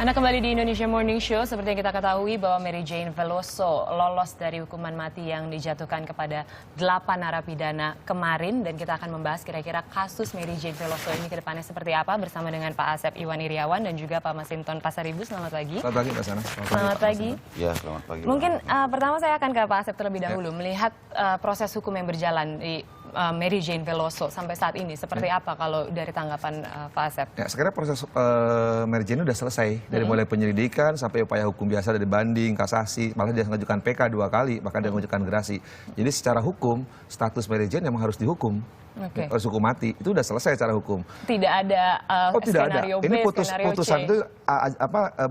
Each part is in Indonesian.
Anda kembali di Indonesia Morning Show. Seperti yang kita ketahui bahwa Mary Jane Veloso lolos dari hukuman mati yang dijatuhkan kepada 8 narapidana kemarin. Dan kita akan membahas kira-kira kasus Mary Jane Veloso ini ke depannya seperti apa bersama dengan Pak Asep Iwan Iriawan dan juga Pak Masinton Pasaribu. Selamat pagi. Selamat pagi, Mbak Sana. Selamat pagi. Ya, selamat pagi. Mungkin pertama saya akan ke Pak Asep terlebih dahulu. Melihat proses hukum yang berjalan di Mary Jane Veloso sampai saat ini seperti apa kalau dari tanggapan Pak Asep? Ya, sekarang proses Mary Jane sudah selesai dari mulai penyelidikan sampai upaya hukum biasa dari banding, kasasi, malah dia mengajukan PK 2 kali, bahkan dia mengajukan gerasi. Jadi secara hukum status Mary Jane memang harus dihukum. Harus hukum mati, itu sudah selesai secara hukum. Tidak ada skenario B, ini skenario putusan C. itu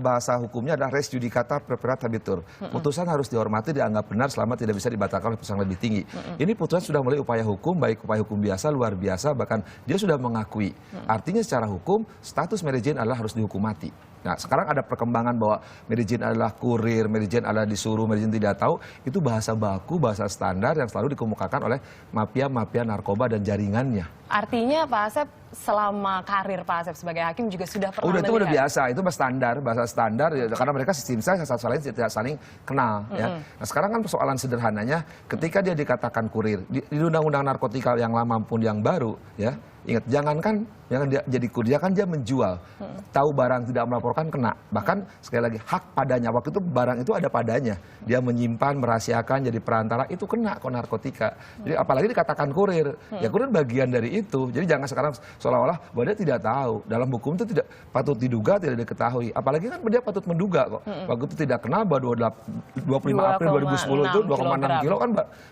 bahasa hukumnya adalah res judicata preperat habetur. Putusan harus dihormati, dianggap benar selama tidak bisa dibatalkan oleh putusan lebih tinggi. Ini putusan sudah mulai upaya hukum, baik upaya hukum biasa, luar biasa, bahkan dia sudah mengakui. Artinya secara hukum status Mary Jane adalah harus dihukum mati. Nah, sekarang ada perkembangan bahwa Mary Jane adalah kurir, Mary Jane adalah disuruh, Mary Jane tidak tahu. Itu bahasa baku, bahasa standar yang selalu dikemukakan oleh mafia-mafia narkoba dan jaringannya. Artinya Pak Asep selama karir Pak Asep sebagai hakim juga sudah pernah itu udah biasa, itu bahasa standar ya, karena mereka sistem saya satu lain tidak saling kenal ya. Nah, sekarang kan persoalan sederhananya ketika dia dikatakan kurir di undang-undang narkotika yang lama pun yang baru ya. Ingat, jangankan dia jadi kurir, kan dia menjual. Tahu barang tidak melaporkan kena. Bahkan sekali lagi hak padanya, waktu itu barang itu ada padanya. Dia menyimpan, merahasiakan, jadi perantara, itu kena kok narkotika. Jadi apalagi dikatakan kurir. Ya kurir bagian dari itu. Jadi jangan sekarang seolah-olah bahwa dia tidak tahu. Dalam hukum itu tidak patut diduga, tidak diketahui. Apalagi kan dia patut menduga kok. Waktu itu tidak kenal bahwa 25 April 2010 itu 2,6 kilo kan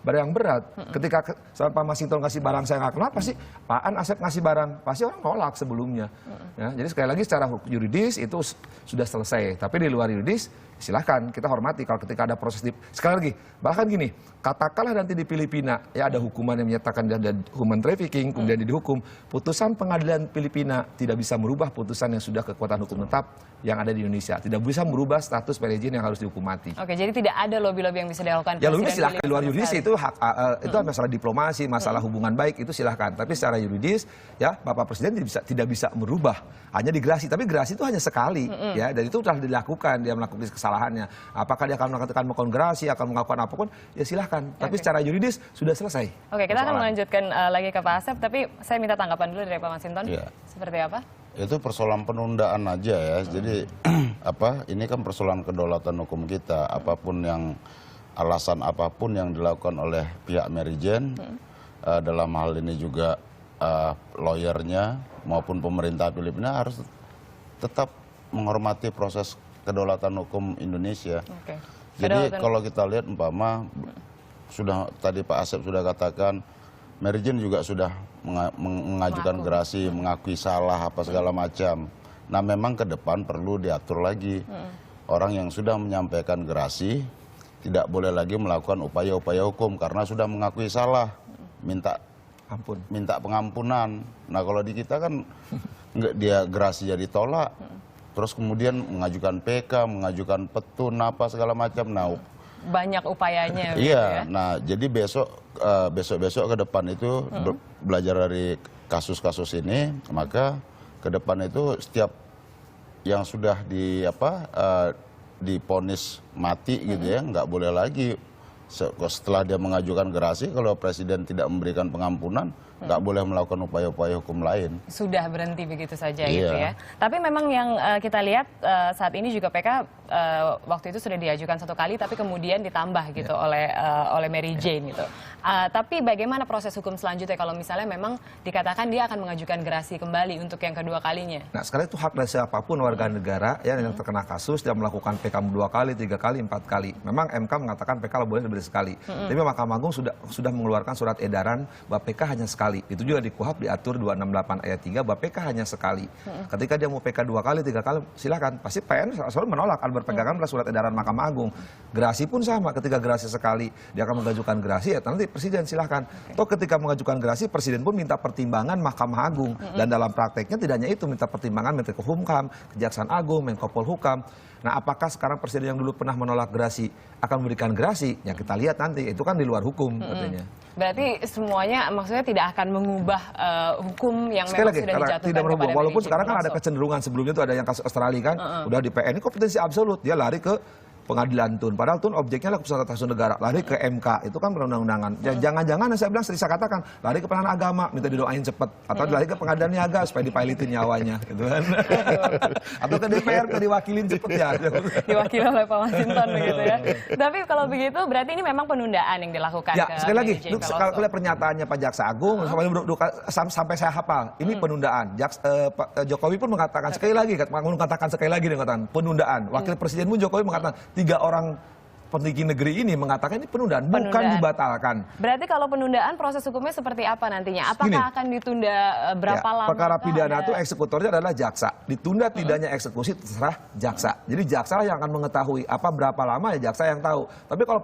barang yang berat. Ketika Pak Masinton ngasih barang saya nggak kenal, pasti Pak An Asep ngasih barang, pasti orang nolak sebelumnya. Ya, jadi sekali lagi secara yuridis itu sudah selesai. Tapi di luar yuridis silahkan kita hormati kalau ketika ada proses sekali lagi, bahkan gini, katakanlah nanti di Filipina ya ada hukuman yang menyatakan dia ada human trafficking, kemudian dihukum, putusan pengadilan Filipina tidak bisa merubah putusan yang sudah kekuatan hukum tetap yang ada di Indonesia, tidak bisa merubah status Mary Jane yang harus dihukum mati. Oke, jadi tidak ada lobby-lobby yang bisa dilakukan. Ya lobby silahkan, di luar yuridis itu hak, itu masalah diplomasi, masalah hubungan baik itu silahkan. Tapi secara yuridis ya Bapak Presiden tidak bisa merubah, hanya digerasi. Tapi gerasi itu hanya sekali ya, dan itu sudah dilakukan, dia melakukan kesalahannya. Apakah dia akan melakukan gerasi, akan melakukan apapun, ya silahkan. Tapi secara yuridis sudah selesai. Oke, kita akan melanjutkan lagi ke Pak Asep, tapi saya minta tanggapan dulu dari Pak Masinton. Ya. Seperti apa? Itu persoalan penundaan aja ya. Jadi ini kan persoalan kedaulatan hukum kita. Alasan apapun yang dilakukan oleh pihak Mary Jane, dalam hal ini juga lawyernya maupun pemerintah Filipina harus tetap menghormati proses kedaulatan hukum Indonesia. Jadi kalau kita lihat sudah tadi Pak Asep sudah katakan, Mary Jane juga sudah mengajukan gerasi, mengakui salah apa segala macam. Nah, memang ke depan perlu diatur lagi. Orang yang sudah menyampaikan gerasi tidak boleh lagi melakukan upaya-upaya hukum karena sudah mengakui salah, minta pengampunan. Nah, kalau di kita kan dia gerasi jadi tolak, terus kemudian mengajukan PK, mengajukan petun apa segala macam. Nah, banyak upayanya. Iya, nah jadi besok-besok ke depan itu belajar dari kasus-kasus ini, maka ke depan itu setiap yang sudah diponis mati gitu ya, nggak boleh lagi setelah dia mengajukan gerasi, kalau presiden tidak memberikan pengampunan, nggak boleh melakukan upaya-upaya hukum lain. Sudah berhenti begitu saja gitu ya. Tapi memang yang kita lihat saat ini juga PK waktu itu sudah diajukan 1 kali, tapi kemudian ditambah gitu oleh Mary Jane gitu. Tapi bagaimana proses hukum selanjutnya kalau misalnya memang dikatakan dia akan mengajukan gerasi kembali untuk yang kedua kalinya? Nah, sekarang itu hak dari siapapun warga negara ya, yang terkena kasus, dia melakukan PK 2 kali, 3 kali, 4 kali. Memang MK mengatakan PK boleh lebih sekali. Tapi Mahkamah Agung sudah mengeluarkan surat edaran bahwa PK hanya sekali. Itu juga di KUHP diatur 268 ayat 3 bahwa PK hanya sekali. Ketika dia mau PK 2 kali, 3 kali, silakan. Pasti PN selalu menolak, berpegangan pada surat edaran Mahkamah Agung. Gerasi pun sama, ketika gerasi sekali dia akan mengajukan gerasi, ya nanti presiden silahkan. Toh ketika mengajukan gerasi, presiden pun minta pertimbangan Mahkamah Agung. Dan dalam prakteknya tidak hanya itu, minta pertimbangan Menteri Hukum, Kejaksaan Agung, Menko Polhukam. Nah, apakah sekarang presiden yang dulu pernah menolak gerasi akan memberikan gerasi? Ya kita kita lihat nanti itu kan di luar hukum katanya. Berarti semuanya maksudnya tidak akan mengubah hukum yang Sekali memang lagi, sudah dijatuhkan tidak merubah. kepada Walaupun Mary sekarang Jane kan ada Veloso. kecenderungan sebelumnya itu ada yang kasus Australia kan, udah di PN ini kompetensi absolut, dia lari ke pengadilan Tun. Padahal Tun objeknya lah keputusan atas negara, lari ke MK, itu kan perundang-undangan. Jangan-jangan saya bilang sering saya katakan, lari ke pengadilan agama, minta didoain cepat, atau lari ke pengadilan niaga supaya dipilitin nyawanya, gitu kan. Atau ke DPR, ke diwakilin cepet ya. Diwakili oleh Pak Masinton begitu ya. Tapi kalau begitu berarti ini memang penundaan yang dilakukan Ya, ke sekali lagi, Mary Jane Veloso. kalau lihat pernyataannya Pak Jaksa Agung, sampai saya hafal, ini penundaan. Pak Jokowi pun mengatakan sekali lagi, dia mengatakan penundaan. Wakil Presiden pun Jokowi mengatakan 3 orang petinggi negeri ini mengatakan ini penundaan, bukan dibatalkan. Berarti kalau penundaan proses hukumnya seperti apa nantinya? Apakah akan ditunda berapa lama? Perkara pidana itu eksekutornya adalah jaksa. Ditunda tidaknya eksekusi terserah jaksa. Jadi jaksa lah yang akan mengetahui berapa lama ya jaksa yang tahu. Tapi kalau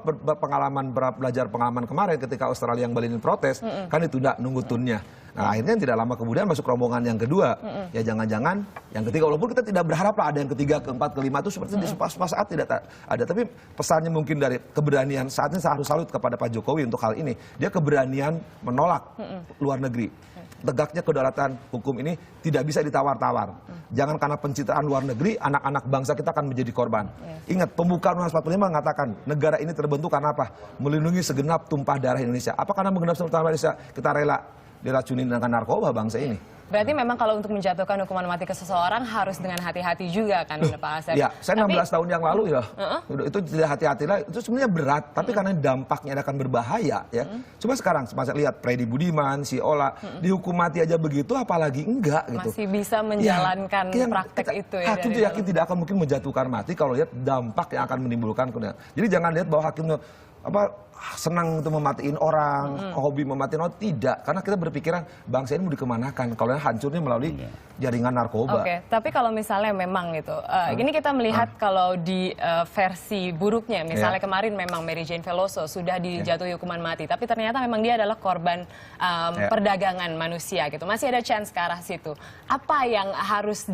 belajar pengalaman kemarin ketika Australia yang Bali protes, kan ditunda nunggu tunnya. Nah akhirnya tidak lama kemudian masuk rombongan yang kedua. Ya jangan-jangan yang ketiga, walaupun kita tidak berharap lah ada yang ketiga, keempat, kelima itu seperti di saat tidak ada. Tapi pesannya mungkin dari keberanian, saatnya saya harus salut kepada Pak Jokowi untuk hal ini. Dia keberanian menolak luar negeri. Tegaknya kedaulatan hukum ini tidak bisa ditawar-tawar. Jangan karena pencitraan luar negeri, anak-anak bangsa kita akan menjadi korban. Ingat, pembukaan Undang-Undang 45 mengatakan negara ini terbentuk karena apa? Melindungi segenap tumpah darah Indonesia. Apa karena menggenap tumpah darah Indonesia kita rela diracunin dengan narkoba bangsa ini? Berarti memang kalau untuk menjatuhkan hukuman mati ke seseorang harus dengan hati-hati juga kan Pak Asep? Ya, saya 16 tahun yang lalu ya, itu tidak hati-hati lah, itu sebenarnya berat, tapi karena dampaknya akan berbahaya ya. Cuma sekarang, saya lihat Freddy Budiman, si Ola, dihukum mati aja begitu, apalagi enggak gitu. Masih bisa menjalankan praktek itu ya. Hakim itu yakin tidak akan mungkin menjatuhkan mati kalau lihat dampak yang akan menimbulkan. Jadi jangan lihat bahwa hakim senang untuk mematiin orang, hobi mematiin orang, tidak. Karena kita berpikiran bangsa ini mau dikemanakan kalau hancurnya melalui jaringan narkoba. Oke, tapi kalau misalnya memang gitu, ini kita melihat kalau di versi buruknya, misalnya kemarin memang Mary Jane Veloso sudah dijatuhi hukuman mati, tapi ternyata memang dia adalah korban perdagangan manusia gitu. Masih ada chance ke arah situ. Apa yang harus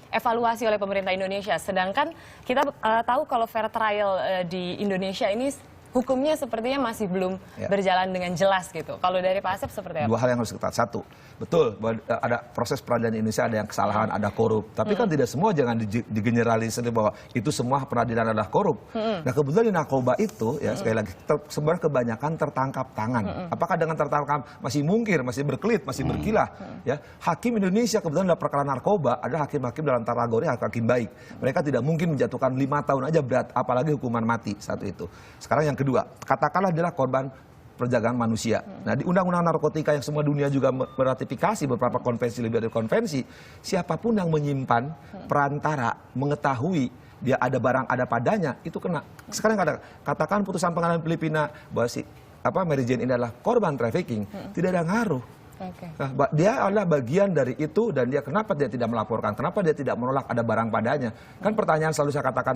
evaluasi oleh pemerintah Indonesia? Sedangkan kita tahu kalau fair trial di Indonesia ini hukumnya sepertinya masih belum berjalan dengan jelas gitu. Kalau dari Pak Asep seperti apa? 2 hal yang harus kita. 1, betul bahwa ada proses peradilan di Indonesia, ada yang kesalahan, ada korup. Tapi kan tidak semua, jangan digeneralisir bahwa itu semua peradilan adalah korup. Nah kebetulan di narkoba itu ya sekali lagi sebenarnya kebanyakan tertangkap tangan. Apakah dengan tertangkap masih mungkir, masih berkelit, masih berkilah? Ya, hakim Indonesia kebetulan dalam perkara narkoba adalah hakim-hakim dalam kategori hakim baik. Mereka tidak mungkin menjatuhkan 5 tahun aja berat, apalagi hukuman mati. Satu itu. Sekarang yang kedua, katakanlah adalah korban perdagangan manusia. Nah di undang-undang narkotika yang semua dunia juga meratifikasi beberapa konvensi, lebih dari konvensi, siapapun yang menyimpan perantara mengetahui dia ada barang ada padanya itu kena. Sekarang katakan putusan pengadilan Filipina bahwa Mary Jane ini adalah korban trafficking, tidak ada ngaruh. Nah, dia adalah bagian dari itu dan kenapa dia tidak melaporkan, kenapa dia tidak menolak ada barang padanya. Kan pertanyaan selalu saya katakan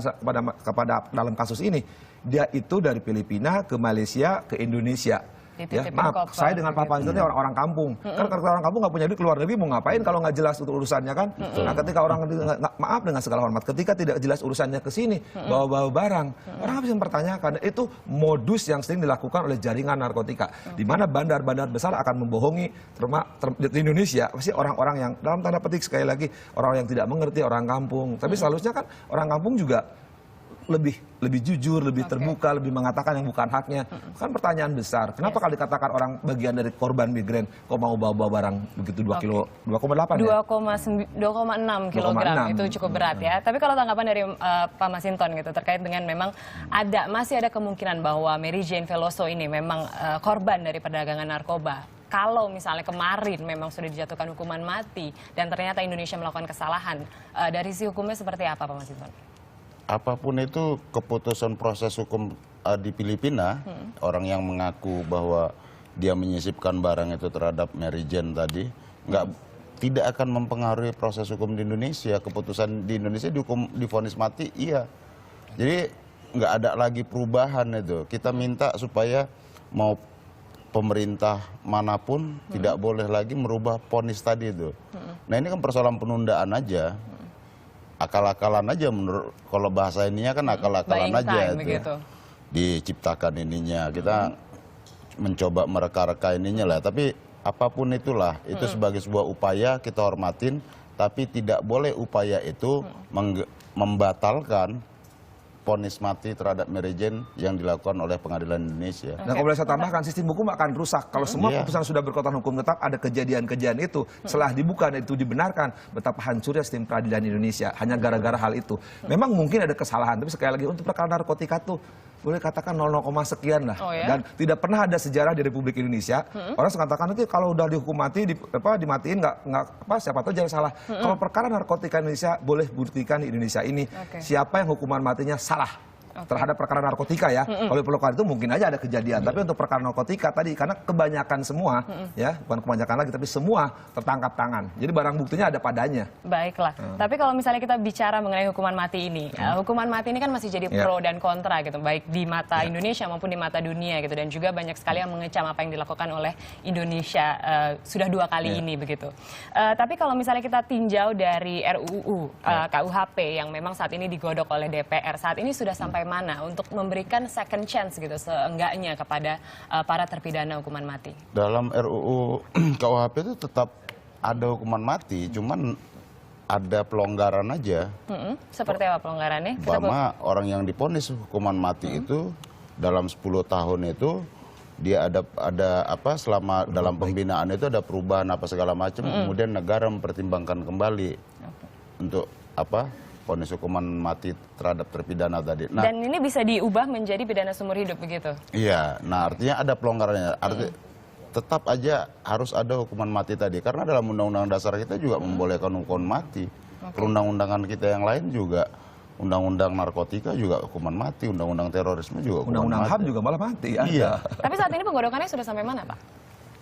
kepada dalam kasus ini, dia itu dari Filipina ke Malaysia ke Indonesia. Ya, maaf, saya dengan Pak Panjur ini orang kampung. Kan kalau orang kampung nggak punya duit keluar negeri mau ngapain kalau nggak jelas untuk urusannya kan? Nah ketika orang maaf dengan segala hormat, ketika tidak jelas urusannya ke sini bawa-bawa barang, orang bisa mempertanyakan. Itu modus yang sering dilakukan oleh jaringan narkotika, di mana bandar-bandar besar akan membohongi di Indonesia pasti orang-orang yang dalam tanda petik sekali lagi orang yang tidak mengerti, orang kampung. Tapi seharusnya kan orang kampung juga lebih jujur, lebih terbuka, lebih mengatakan yang bukan haknya. Kan pertanyaan besar, kenapa kalau dikatakan orang bagian dari korban migran kok mau bawa barang begitu 2,8 ya? 2,6 kilogram itu cukup berat ya. Tapi kalau tanggapan dari Pak Masinton gitu terkait dengan memang masih ada kemungkinan bahwa Mary Jane Veloso ini memang korban dari perdagangan narkoba. Kalau misalnya kemarin memang sudah dijatuhkan hukuman mati dan ternyata Indonesia melakukan kesalahan, dari sisi hukumnya seperti apa Pak Masinton? Apapun itu keputusan proses hukum di Filipina, orang yang mengaku bahwa dia menyisipkan barang itu terhadap Mary Jane tadi, tidak akan mempengaruhi proses hukum di Indonesia. Keputusan di Indonesia divonis mati, iya. Jadi nggak ada lagi perubahan itu. Kita minta supaya mau pemerintah manapun tidak boleh lagi merubah vonis tadi itu. Nah ini kan persoalan penundaan aja. Akal-akalan aja menurut, kalau bahasa ininya kan akal-akalan aja itu. diciptakan ininya. Kita mencoba mereka-reka ininya lah. Tapi apapun itulah, itu sebagai sebuah upaya kita hormatin. Tapi tidak boleh upaya itu membatalkan vonis mati terhadap Mary Jane yang dilakukan oleh Pengadilan Indonesia. Nah, kalau boleh saya tambahkan, sistem hukum akan rusak. Kalau semua keputusan sudah berkekuatan hukum tetap, ada kejadian-kejadian itu. Setelah dibuka dan itu dibenarkan, betapa hancurnya sistem peradilan Indonesia. Hanya gara-gara hal itu. Memang mungkin ada kesalahan, tapi sekali lagi untuk perkara narkotika tuh, boleh katakan 0, sekian lah. Dan tidak pernah ada sejarah di Republik Indonesia. Orang mengatakan nanti kalau udah dihukum mati, dimatiin, siapa tahu jangan salah. Kalau perkara narkotika Indonesia, boleh buktikan di Indonesia ini. Siapa yang hukuman matinya salah. Terhadap perkara narkotika ya. Kalau diperlukan itu mungkin aja ada kejadian. Tapi untuk perkara narkotika tadi, karena kebanyakan semua, ya bukan kebanyakan lagi, tapi semua tertangkap tangan. Jadi barang buktinya ada padanya. Baiklah. Tapi kalau misalnya kita bicara mengenai hukuman mati ini, hukuman mati ini kan masih jadi pro dan kontra gitu, baik di mata Indonesia maupun di mata dunia gitu. Dan juga banyak sekali yang mengecam apa yang dilakukan oleh Indonesia sudah 2 kali ini begitu. Tapi kalau misalnya kita tinjau dari RUU KUHP yang memang saat ini digodok oleh DPR, saat ini sudah sampai mana untuk memberikan second chance gitu seenggaknya kepada para terpidana hukuman mati? Dalam RUU KUHP itu tetap ada hukuman mati, cuman ada pelonggaran aja. Seperti apa pelonggarannya? Bahwa orang yang divonis hukuman mati itu dalam 10 tahun itu dia ada apa selama dalam pembinaan itu ada perubahan apa segala macam, kemudian negara mempertimbangkan kembali untuk apa? Vonis hukuman mati terhadap terpidana tadi. Nah, dan ini bisa diubah menjadi pidana seumur hidup begitu? Iya, nah artinya ada pelonggarannya. Tetap aja harus ada hukuman mati tadi. Karena dalam undang-undang dasar kita juga membolehkan hukuman mati. Perundang-undangan kita yang lain juga, undang-undang narkotika juga hukuman mati, undang-undang terorisme juga hukuman Undang-undang mati. HAM juga malah mati. Iya. Tapi saat ini penggodokannya sudah sampai mana, Pak?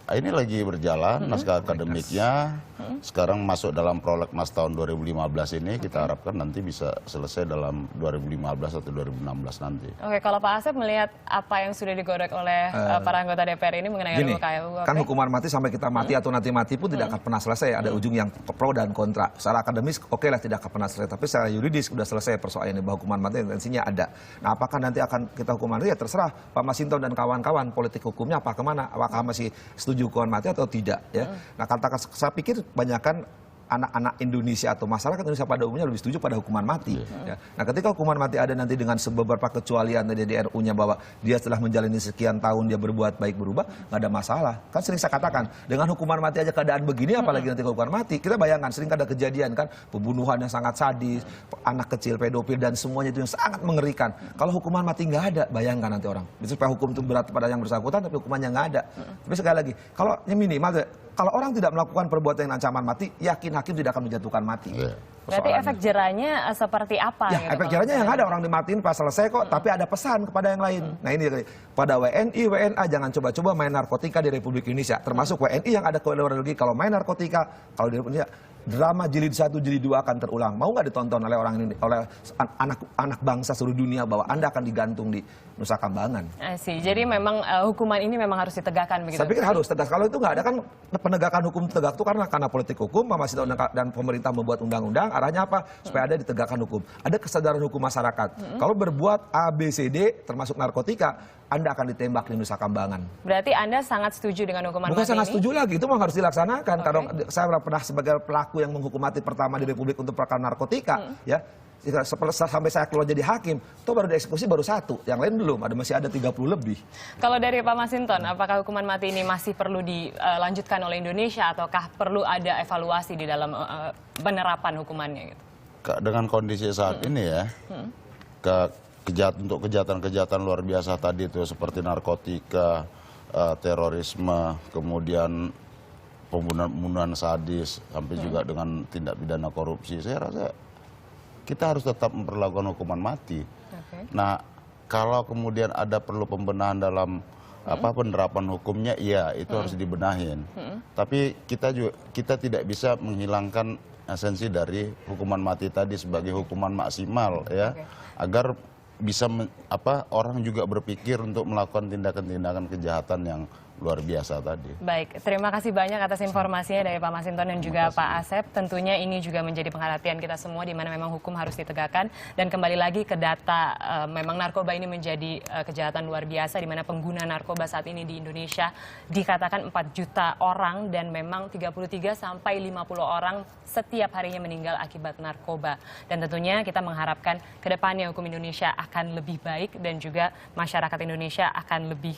Ini lagi berjalan, naskah akademiknya sekarang masuk dalam prolegnas tahun 2015 ini, kita harapkan nanti bisa selesai dalam 2015 atau 2016 nanti. Oke, kalau Pak Asep melihat apa yang sudah digodok oleh para anggota DPR ini mengenai RUU KUHP? Kan hukuman mati sampai kita mati atau nanti mati pun tidak akan pernah selesai, ada ujung yang pro dan kontra. Secara akademis oke lah tidak akan pernah selesai, tapi secara yuridis sudah selesai persoalan ini bahwa hukuman mati intensinya ada. Nah, apakah nanti akan kita hukuman mati? Ya terserah Pak Masinton dan kawan-kawan, politik hukumnya apa kemana, apakah masih setuju hukuman mati atau tidak ya. Nah, katakan saya pikir banyakkan anak-anak Indonesia atau masyarakat Indonesia pada umumnya lebih setuju pada hukuman mati. Ya. Nah, ketika hukuman mati ada nanti dengan beberapa kecualian tadi di RU-nya bahwa dia setelah menjalani sekian tahun dia berbuat baik berubah, nggak ada masalah. Kan sering saya katakan dengan hukuman mati aja keadaan begini, apalagi nanti hukuman mati. Kita bayangkan sering ada kejadian kan pembunuhan yang sangat sadis, anak kecil pedofil dan semuanya itu yang sangat mengerikan. Kalau hukuman mati nggak ada, bayangkan nanti orang. Bisa supaya hukum itu berat pada yang bersangkutan tapi hukumannya nggak ada. Tapi sekali lagi, kalau yang minimal kalau orang tidak melakukan perbuatan yang ancaman mati, yakin hakim tidak akan menjatuhkan mati. Berarti efek jerahnya seperti apa? Ya, gitu, efek jerahnya yang ada orang dimatiin pas selesai kok, tapi ada pesan kepada yang lain. Nah ini pada WNI, WNA jangan coba-coba main narkotika di Republik Indonesia. Termasuk WNI yang ada kewenangan lagi kalau main narkotika, kalau di Indonesia drama jilid 1, jilid 2 akan terulang. Mau nggak ditonton oleh orang ini, oleh anak bangsa seluruh dunia bahwa Anda akan digantung di Nusa Kambangan? Jadi memang hukuman ini memang harus ditegakkan begitu. Saya pikir harus tegas. Kalau itu nggak ada kan penegakan hukum tegak itu karena politik hukum, masih dan pemerintah membuat undang-undang. Arahnya apa? Supaya ada ditegakkan hukum. Ada kesadaran hukum masyarakat. Kalau berbuat A, B, C, D termasuk narkotika, Anda akan ditembak di Nusa Kambangan. Berarti Anda sangat setuju dengan hukuman mati ini? Bukan sangat setuju lagi, itu memang harus dilaksanakan. Karena saya pernah sebagai pelaku yang menghukum mati pertama di Republik untuk perkara narkotika, ya. Sampai saya keluar jadi hakim, itu baru dieksekusi baru 1, yang lain belum, masih ada 30 lebih. Kalau dari Pak Masinton, apakah hukuman mati ini masih perlu dilanjutkan oleh Indonesia ataukah perlu ada evaluasi di dalam penerapan hukumannya gitu? Dengan kondisi saat ini ya, untuk kejahatan-kejahatan luar biasa tadi itu seperti narkotika, terorisme, kemudian pembunuhan sadis, sampai juga dengan tindak pidana korupsi, saya rasa kita harus tetap memperlakukan hukuman mati. Nah, kalau kemudian ada perlu pembenahan dalam penerapan hukumnya, iya itu harus dibenahin. Tapi kita tidak bisa menghilangkan esensi dari hukuman mati tadi sebagai hukuman maksimal ya, agar bisa orang juga berpikir untuk melakukan tindakan-tindakan kejahatan yang luar biasa tadi. Baik, terima kasih banyak atas informasinya dari Pak Masinton dan juga Pak Asep. Tentunya ini juga menjadi perhatian kita semua di mana memang hukum harus ditegakkan. Dan kembali lagi ke data, memang narkoba ini menjadi kejahatan luar biasa di mana pengguna narkoba saat ini di Indonesia dikatakan 4 juta orang dan memang 33 sampai 50 orang setiap harinya meninggal akibat narkoba. Dan tentunya kita mengharapkan ke depannya hukum Indonesia akan lebih baik dan juga masyarakat Indonesia akan lebih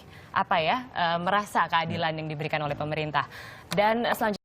merasa keadilan yang diberikan oleh pemerintah. Dan selanjutnya